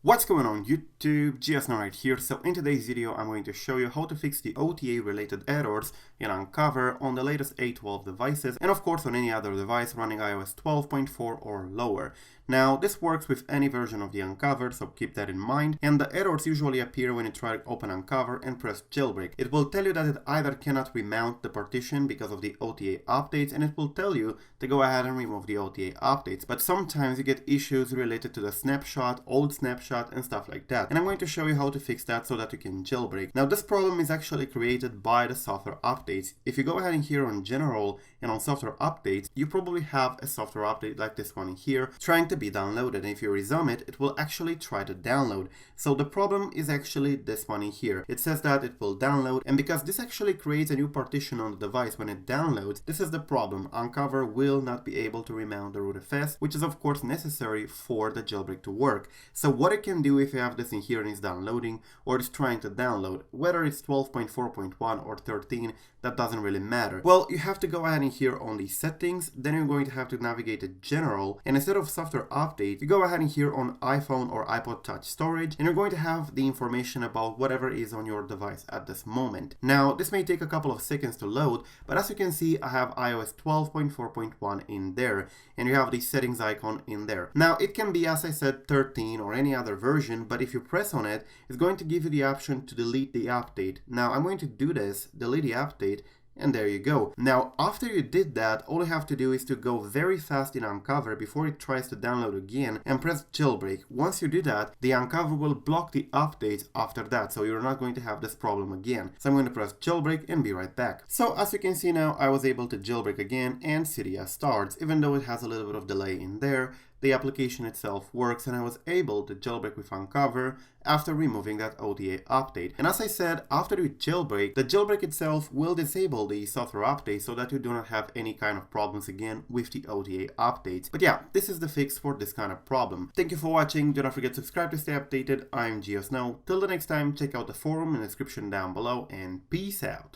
What's going on YouTube, Unc0ver right here. So in today's video I'm going to show you how to fix the OTA related errors in Unc0ver on the latest A12 devices and of course on any other device running iOS 12.4 or lower. Now this works with any version of the Unc0ver, so keep that in mind, and the errors usually appear when you try to open Unc0ver and press jailbreak. It will tell you that it either cannot remount the partition because of the OTA updates, and it will tell you to go ahead and remove the OTA updates, but sometimes you get issues related to the snapshot, old snapshot and stuff like that, and I'm going to show you how to fix that so that you can jailbreak. Now this problem is actually created by the software updates. If you go ahead and here on general and on software updates, you probably have a software update like this one here trying to be downloaded, and if you resume it, it will actually try to download. So the problem is actually this one here. It says that it will download, and because this actually creates a new partition on the device when it downloads, this is the problem. Unc0ver will not be able to remount the RootFS, which is of course necessary for the jailbreak to work. So what it can do if you have this in here and it's downloading or it's trying to download, whether it's 12.4.1 or 13, that doesn't really matter. Well, you have to go ahead in here on the settings, then you're going to have to navigate to general, and instead of software update, you go ahead in here on iPhone or iPod Touch storage, and you're going to have the information about whatever is on your device at this moment. Now, this may take a couple of seconds to load, but as you can see, I have iOS 12.4.1 in there, and you have the settings icon in there. Now, it can be, as I said, 13 or any other version, but if you press on it, it's going to give you the option to delete the update. Now, I'm going to do this, delete the update, and there you go. Now, after you did that, all you have to do is to go very fast in Unc0ver before it tries to download again and press jailbreak. Once you do that, the Unc0ver will block the updates after that, so you're not going to have this problem again. So I'm going to press jailbreak and be right back. So as you can see now, I was able to jailbreak again and Cydia starts, even though it has a little bit of delay in there. The application itself works, and I was able to jailbreak with Unc0ver after removing that OTA update. And as I said, after you jailbreak, the jailbreak itself will disable the software update so that you do not have any kind of problems again with the OTA updates. But yeah, this is the fix for this kind of problem. Thank you for watching. Do not forget to subscribe to stay updated. I'm Unc0ver. Till the next time, check out the forum in the description down below, and peace out.